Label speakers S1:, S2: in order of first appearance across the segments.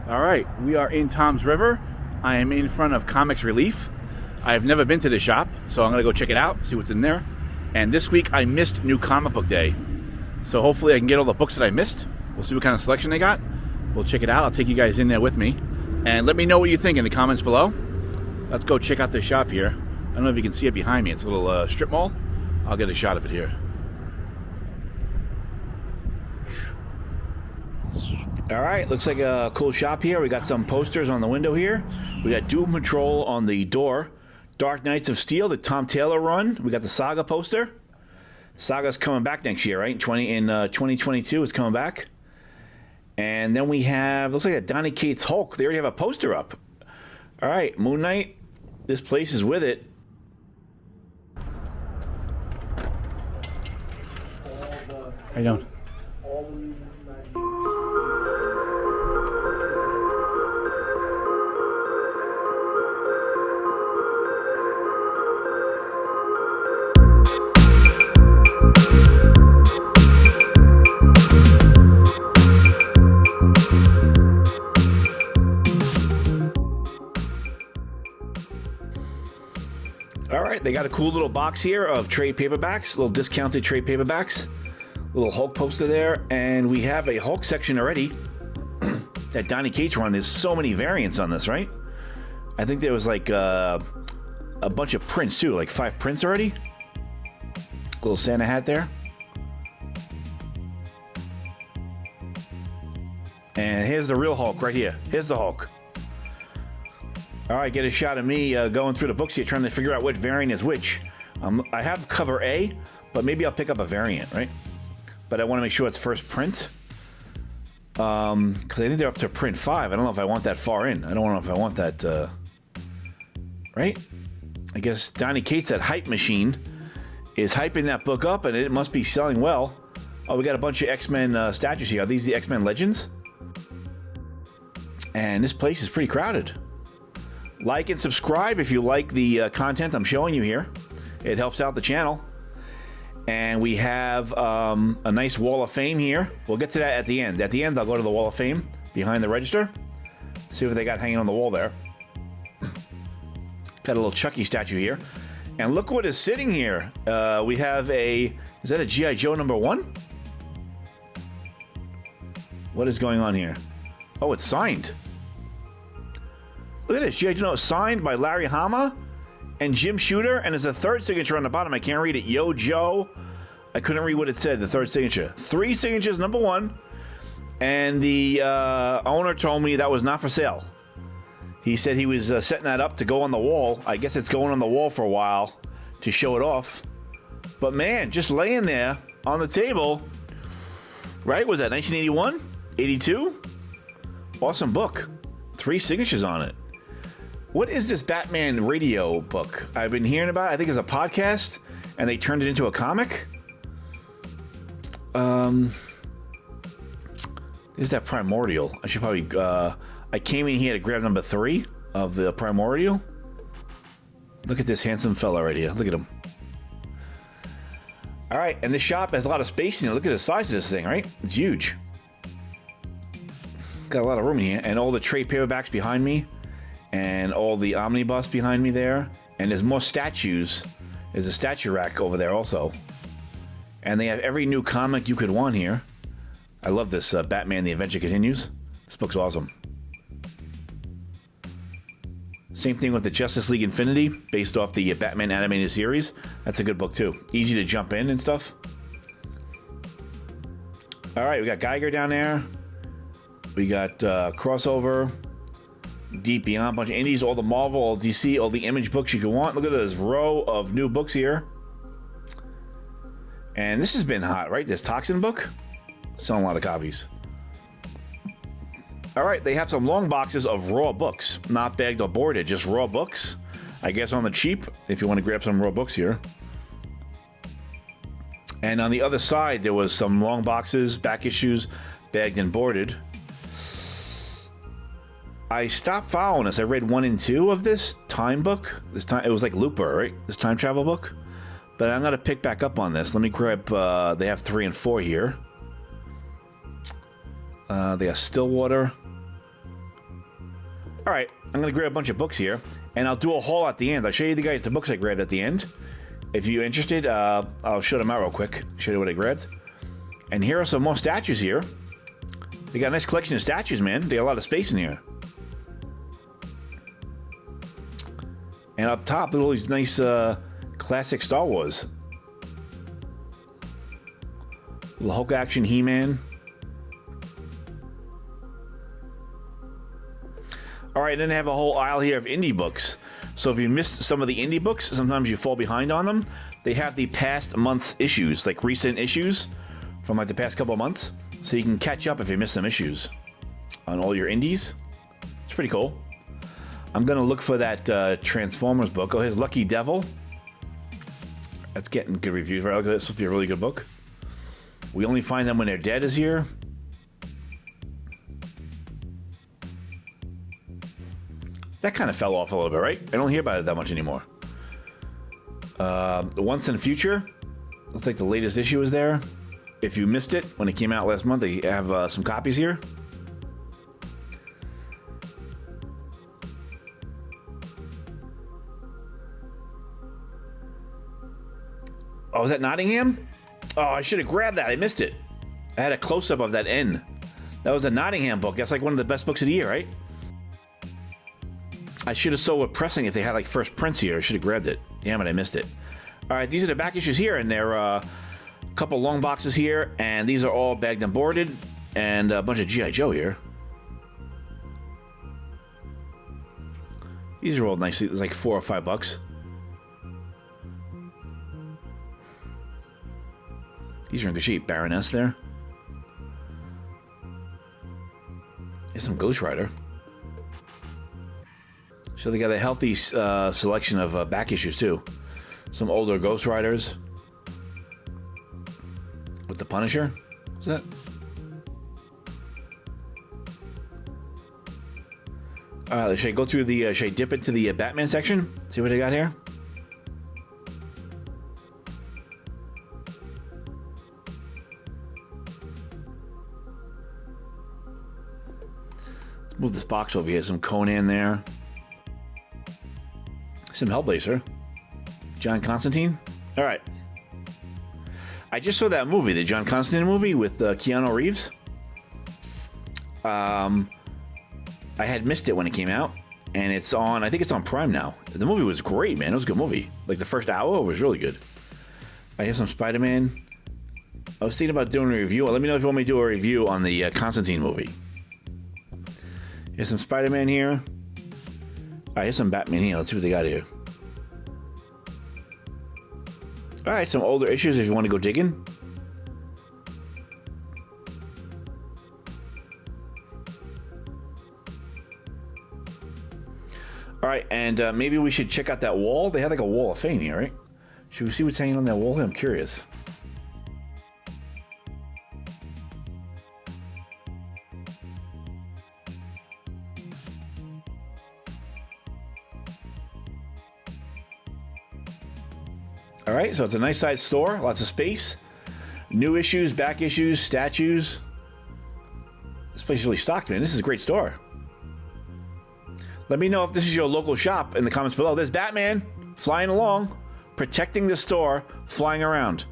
S1: All right, we are in Tom's River. I am in front of Comics Relief. I have never been to the shop, so I'm going to go check it out, see what's in there. And this week I missed New Comic Book Day. So hopefully I can get all the books that I missed. We'll see what kind of selection they got. We'll check it out. I'll take you guys in there with me. And let me know what you think in the comments below. Let's go check out this shop here. I don't know if you can see it behind me. It's a little strip mall. I'll get a shot of it here. All right, looks like a cool shop here. We got some posters on the window here. We got Doom Patrol on the door. Dark Knights of Steel, the Tom Taylor run. We got the Saga poster. Saga's coming back next year, right? In 2022, it's coming back. And then we have, looks like a Donny Cates Hulk. They already have a poster up. All right, Moon Knight. This place is with it. How you doing? All right, they got a cool little box here of trade paperbacks, little discounted trade paperbacks. Little Hulk poster there, and we have a Hulk section already. That Donny Cates run, there's so many variants on this, right? I think there was like a bunch of prints too, like 5 prints already. Little Santa hat there. And here's the real Hulk right here. Here's the Hulk. All right, get a shot of me going through the books here, trying to figure out what variant is which. I have cover A, but maybe I'll pick up a variant, right? But I want to make sure it's first print. Because I think they're up to print 5. I don't know if I want that far in. I don't know if I want that, right? I guess Donny Cates, that hype machine, is hyping that book up, and it must be selling well. Oh, we got a bunch of X-Men statues here. Are these the X-Men Legends? And this place is pretty crowded. Like and subscribe if you like the content I'm showing you here. It helps out the channel. And we have a nice wall of fame here. We'll get to that at the end. At the end, I'll go to the wall of fame behind the register. See what they got hanging on the wall there. Got a little Chucky statue here. And look what is sitting here. We have is that a G.I. Joe #1? What is going on here? Oh, it's signed. Look at this. G.I. Joe signed by Larry Hama and Jim Shooter, and there's a third signature on the bottom. I can't read it. Yo Joe. I couldn't read what it said, the third signature. 3 signatures, #1. And the owner told me that was not for sale. He said he was setting that up to go on the wall. I guess it's going on the wall for a while to show it off. But man, just laying there on the table, right? Was that 1981? 82? Awesome book. 3 signatures on it. What is this Batman radio book? I've been hearing about it. I think it's a podcast, and they turned it into a comic. There's that Primordial. I should probably... I came in here to grab number 3 of the Primordial. Look at this handsome fella right here. Look at him. All right, and this shop has a lot of space in it. Look at the size of this thing, right? It's huge. Got a lot of room in here, and all the trade paperbacks behind me. And all the omnibus behind me there. And there's more statues. There's a statue rack over there also. And they have every new comic you could want here. I love this Batman The Adventure Continues. This book's awesome. Same thing with the Justice League Infinity, based off the Batman animated series. That's a good book too. Easy to jump in and stuff. All right, we got Geiger down there. We got Crossover. Deep Beyond, bunch of indies, all the Marvel, all DC, all the Image books you can want. Look at this row of new books here. And this has been hot, right? This Toxin book. Selling a lot of copies. All right, they have some long boxes of raw books. Not bagged or boarded, just raw books. I guess on the cheap, if you want to grab some raw books here. And on the other side, there was some long boxes, back issues, bagged and boarded. I stopped following this. I read 1 and 2 of this time book. This time it was like Looper, right? This time travel book. But I'm gonna pick back up on this. Let me grab. They have 3 and 4 here. They have Stillwater, All right, I'm going to grab a bunch of books here, and I'll do a haul at the end. I'll show you guys the books I grabbed at the end. If you're interested, I'll show them out real quick, show you what I grabbed. And here are some more statues here. They got a nice collection of statues, man. They got a lot of space in here. And up top, look at all these nice classic Star Wars. Little Hulk action, He-Man. All right, then I have a whole aisle here of indie books. So if you missed some of the indie books, sometimes you fall behind on them. They have the past month's issues, like recent issues from like the past couple of months. So you can catch up if you missed some issues on all your indies. It's pretty cool. I'm going to look for that Transformers book. Oh, here's Lucky Devil. That's getting good reviews, right? Look at this. This would be a really good book. We Only Find Them When They're Dead is here. That kind of fell off a little bit, right? I don't hear about it that much anymore. Once in the Future. Looks like the latest issue is there. If you missed it when it came out last month, they have some copies here. Oh, is that Nottingham? Oh, I should have grabbed that. I missed it. I had a close-up of that N. That was a Nottingham book. That's like one of the best books of the year, right? I should have saw with pressing if they had like first prints here. I should have grabbed it. Damn it, I missed it. All right, these are the back issues here, and they're a couple long boxes here, and these are all bagged and boarded, and a bunch of G.I. Joe here. These are all nice. It's like $4 or $5. These are in good shape. Baroness there. There's some Ghost Rider. So they got a healthy selection of back issues too. Some older Ghost Riders. With the Punisher. What's that? Should I go through the... should I dip into the Batman section? See what I got here? Let's move this box over here. Some Conan there. Some Hellblazer. John Constantine. All right. I just saw that movie, the John Constantine movie with Keanu Reeves. I had missed it when it came out, and it's on. I think it's on Prime now. The movie was great, man. It was a good movie. Like the first hour was really good. I have some Spider-Man. I was thinking about doing a review. Let me know if you want me to do a review on the Constantine movie. Here's some Spider-Man here. All right, here's some Batman here. Let's see what they got here. All right, some older issues if you want to go digging. All right, and maybe we should check out that wall. They had like a wall of fame here, right? Should we see what's hanging on that wall? I'm curious. All right, so it's a nice size store, lots of space. New issues, back issues, statues. This place is really stocked, man. This is a great store. Let me know if this is your local shop in the comments below. There's Batman flying along, protecting the store, flying around.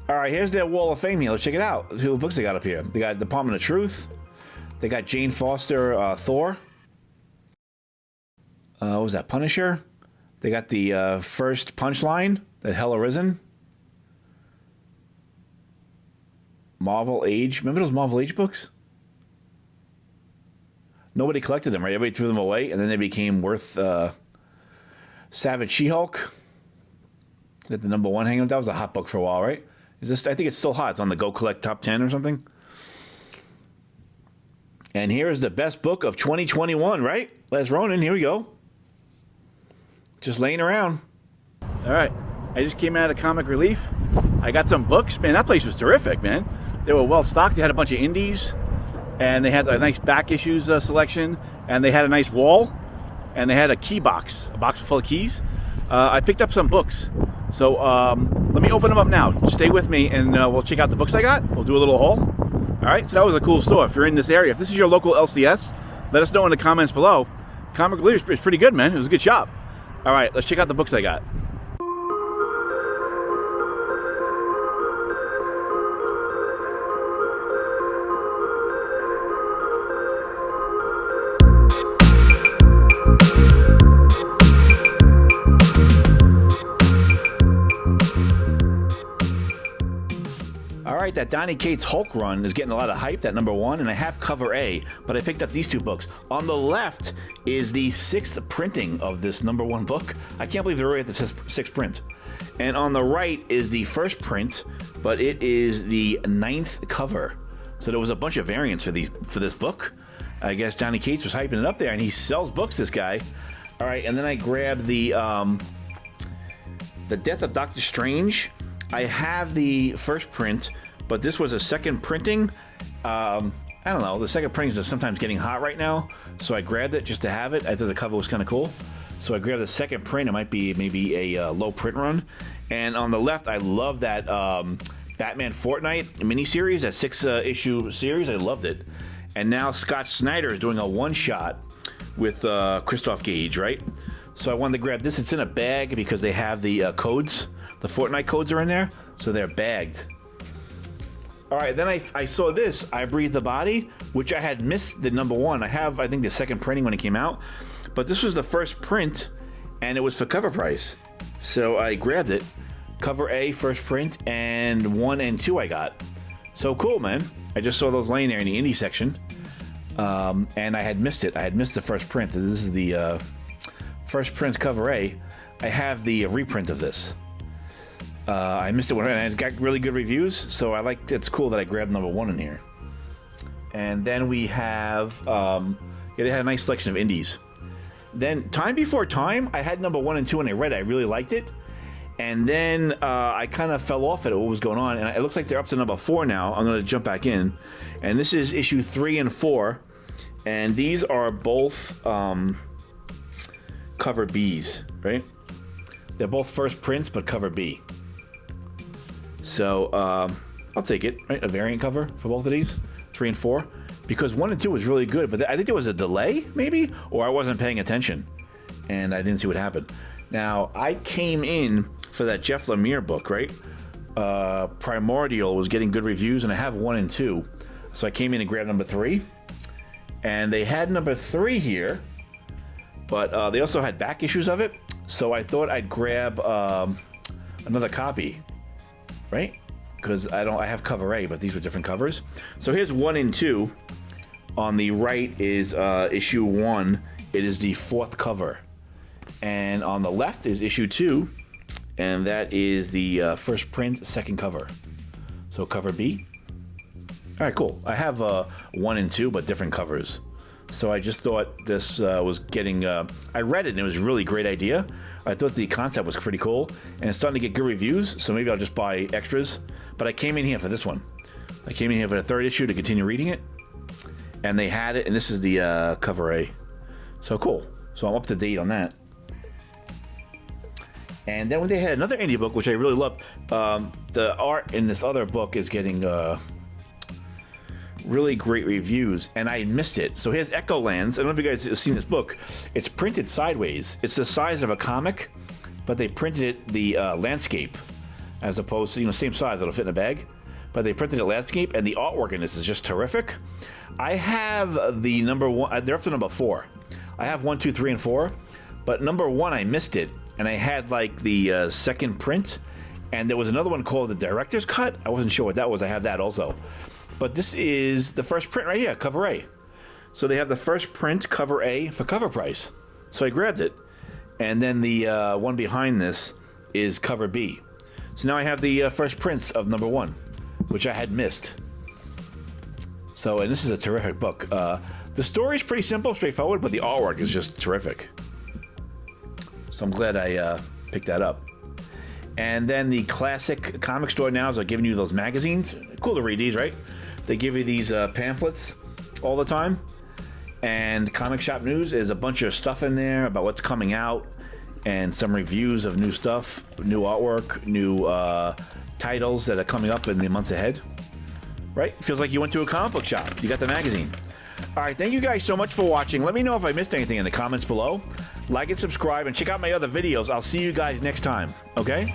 S1: All right, here's their wall of fame here. Let's check it out. Let's see what books they got up here. They got Department of Truth. They got Jane Foster, Thor. What was that, Punisher? They got the first Punchline. That Hell Arisen. Marvel Age. Remember those Marvel Age books? Nobody collected them, right? Everybody threw them away, and then they became worth... Savage She-Hulk. Got the #1 hanging. That was a hot book for a while, right? Is this? I think it's still hot. It's on the Go Collect Top 10 or something. And here's the best book of 2021, right? Les Ronan, here we go. Just laying around. All right. I just came out of Comic Relief. I got some books. Man, that place was terrific, man. They were well stocked. They had a bunch of indies, and they had a nice back issues selection, and they had a nice wall, and they had a key box, a box full of keys. I picked up some books. So let me open them up now. Stay with me, and we'll check out the books I got. We'll do a little haul. All right, so that was a cool store. If you're in this area, if this is your local LCS, let us know in the comments below.
S2: Comic Relief is pretty good, man. It was a good shop. All right, let's check out the books I got.
S1: All right, that Donny Cates Hulk run is getting a lot of hype, that #1, and I have cover A, but I picked up these two books. On the left is the 6th printing of this #1 book. I can't believe they're already at the 6th print. And on the right is the first print, but it is the 9th cover. So there was a bunch of variants for this book. I guess Donny Cates was hyping it up there, and he sells books, this guy. All right, and then I grabbed the Death of Doctor Strange. I have the first print, but this was a second printing. I don't know. The second printing is sometimes getting hot right now, so I grabbed it just to have it. I thought the cover was kind of cool, so I grabbed the second print. It might be maybe a low print run. And on the left, I love that Batman Fortnite miniseries, that 6-issue series. I loved it. And now Scott Snyder is doing a one-shot with Christoph Gage, right? So I wanted to grab this. It's in a bag because they have the codes. The Fortnite codes are in there, so they're bagged. All right, then I saw this, I Breathe the Body, which I had missed the #1. I have, I think, the second printing when it came out, but this was the first print, and it was for cover price. So I grabbed it. Cover A, first print, and 1 and 2 I got. So cool, man. I just saw those laying there in the indie section, and I had missed it. I had missed the first print. This is the first print cover A. I have the reprint of this. I missed it when it got really good reviews, so it's cool that I grabbed #1 in here. And then we have, they had a nice selection of indies. Then Time Before Time, I had #1 and 2 and I read it. I really liked it. And then I kind of fell off at what was going on, and it looks like they're up to #4 now. I'm going to jump back in. And this is issue 3 and 4, and these are both cover Bs, right? They're both first prints, but cover B. So I'll take it, right? A variant cover for both of these, 3 and 4, because 1 and 2 was really good, but I think there was a delay, maybe, or I wasn't paying attention, and I didn't see what happened. Now, I came in for that Jeff Lemire book, right? Primordial was getting good reviews, and I have 1 and 2, so I came in and grabbed #3, and they had #3 here, but they also had back issues of it, so I thought I'd grab another copy. Right? Because I have cover A, but these were different covers. So here's 1 and 2. On the right is issue 1. It is the 4th cover. And on the left is issue 2. And that is the first print, 2nd cover. So cover B. All right, cool. I have 1 and 2, but different covers. So I just thought this was getting... I read it, and it was a really great idea. I thought the concept was pretty cool, and it's starting to get good reviews, so maybe I'll just buy extras. But I came in here for this one. I came in here for the 3rd issue to continue reading it, and they had it, and this is the cover A. So cool. So I'm up to date on that. And then when they had another indie book, which I really loved, the art in this other book is getting really great reviews, and I missed it. So here's Echolands. I don't know if you guys have seen this book. It's printed sideways. It's the size of a comic, but they printed it the landscape, as opposed to, same size, it'll fit in a bag. But they printed it landscape, and the artwork in this is just terrific. I have the #1, they're up to #4. I have 1, 2, 3, and 4, but #1, I missed it, and I had like the second print, and there was another one called the Director's Cut. I wasn't sure what that was. I have that also. But this is the first print right here, cover A. So they have the first print, cover A, for cover price. So I grabbed it. And then the one behind this is cover B. So now I have the first prints of #1, which I had missed. So, and this is a terrific book. The story is pretty simple, straightforward, but the artwork is just terrific. So I'm glad I picked that up. And then the classic comic store now is giving you those magazines. Cool to read these, right? They give you these pamphlets all the time. And Comic Shop News is a bunch of stuff in there about what's coming out and some reviews of new stuff, new artwork, new titles that are coming up in the months ahead. Right? Feels like you went to a comic book shop. You got the magazine. All right, thank you guys so much for watching. Let me know if I missed anything in the comments below. Like and subscribe, and check out my other videos. I'll see you guys next time, okay?